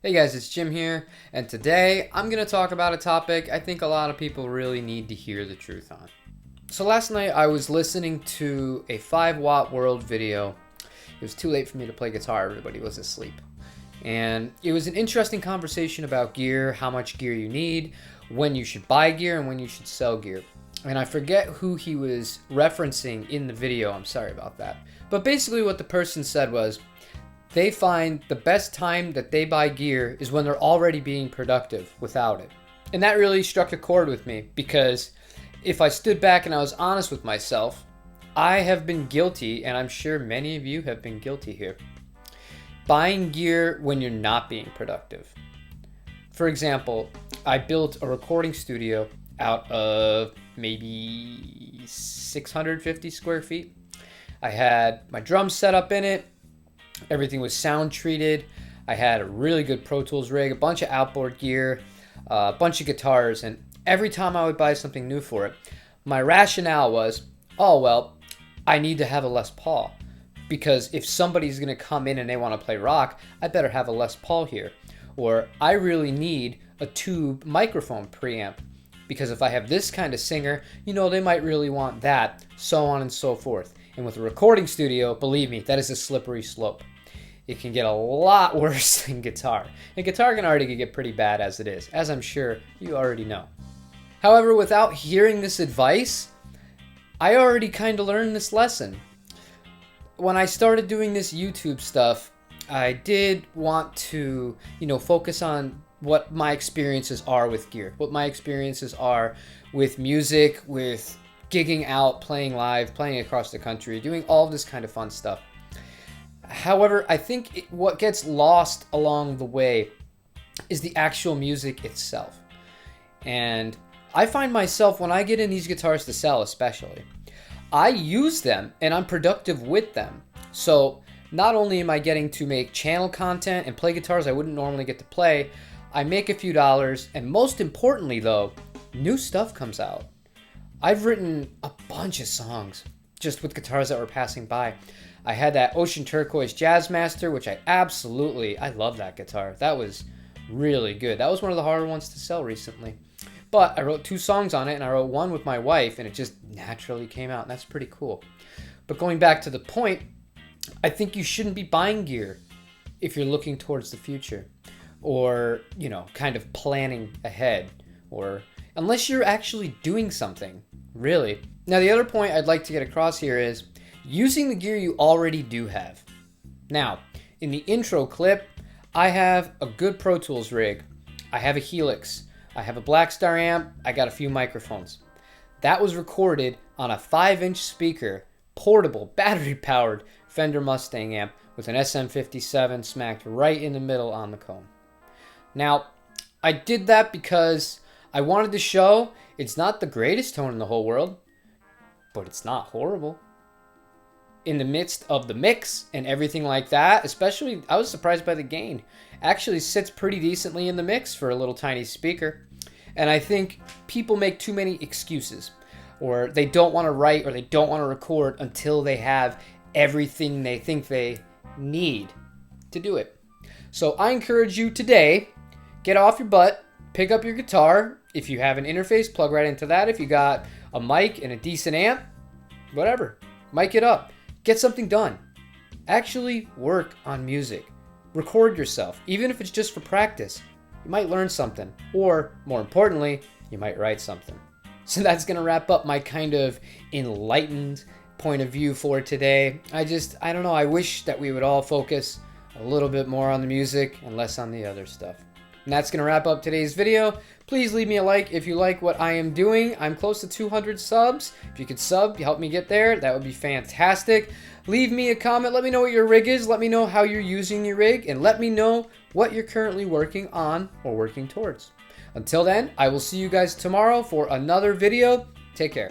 Hey guys, it's Jim here, and today I'm going to talk about a topic I think a lot of people really need to hear the truth on. So last night I was listening to a 5-watt world video. It was too late for me to play guitar, everybody was asleep. And it was an interesting conversation about gear, how much gear you need, when you should buy gear, and when you should sell gear. And I forget who he was referencing in the video, I'm sorry about that. But basically what the person said was, they find the best time that they buy gear is when they're already being productive without it. And that really struck a chord with me, because if I stood back and I was honest with myself, I have been guilty, and I'm sure many of you have been guilty here, buying gear when you're not being productive. For example, I built a recording studio out of maybe 650 square feet. I had my drums set up in it. Everything was sound treated. I had a really good Pro Tools rig, a bunch of outboard gear, a bunch of guitars, and every time I would buy something new for it, my rationale was, oh well, I need to have a Les Paul, because if somebody's going to come in and they want to play rock, I better have a Les Paul here. Or I really need a tube microphone preamp, because if I have this kind of singer, they might really want that, so on and so forth. And with a recording studio, believe me, that is a slippery slope. It can get a lot worse than guitar. And guitar can already get pretty bad as it is, as I'm sure you already know. However, without hearing this advice, I already kind of learned this lesson. When I started doing this YouTube stuff, I did want to, focus on what my experiences are with gear, what my experiences are with music, with gigging out, playing live, playing across the country, doing all of this kind of fun stuff. However, I think what gets lost along the way is the actual music itself. And I find myself, when I get in these guitars to sell especially, I use them and I'm productive with them. So not only am I getting to make channel content and play guitars I wouldn't normally get to play, I make a few dollars, and most importantly though, new stuff comes out. I've written a bunch of songs just with guitars that were passing by. I had that Ocean Turquoise Jazzmaster, which I love that guitar. That was really good. That was one of the harder ones to sell recently. But I wrote 2 songs on it, and I wrote one with my wife, and it just naturally came out, and that's pretty cool. But going back to the point, I think you shouldn't be buying gear if you're looking towards the future, or, kind of planning ahead, or unless you're actually doing something, really. Now, the other point I'd like to get across here is using the gear you already do have. Now, in the intro clip, I have a good Pro Tools rig. I have a Helix. I have a Blackstar amp. I got a few microphones. That was recorded on a 5-inch speaker, portable, battery-powered Fender Mustang amp with an SM57 smacked right in the middle on the comb. Now, I did that because I wanted to show it's not the greatest tone in the whole world, but it's not horrible. In the midst of the mix and everything like that, especially, I was surprised by the gain. Actually sits pretty decently in the mix for a little tiny speaker. And I think people make too many excuses, or they don't want to write, or they don't want to record until they have everything they think they need to do it. So I encourage you today, get off your butt, pick up your guitar. If you have an interface, plug right into that. If you got a mic and a decent amp, whatever, mic it up. Get something done. Actually work on music. Record yourself, even if it's just for practice. You might learn something, or more importantly, you might write something. So that's going to wrap up my kind of enlightened point of view for today. I don't know, I wish that we would all focus a little bit more on the music and less on the other stuff. And that's going to wrap up today's video. Please leave me a like if you like what I am doing. I'm close to 200 subs. If you could sub, help me get there, that would be fantastic. Leave me a comment. Let me know what your rig is. Let me know how you're using your rig. And let me know what you're currently working on or working towards. Until then, I will see you guys tomorrow for another video. Take care.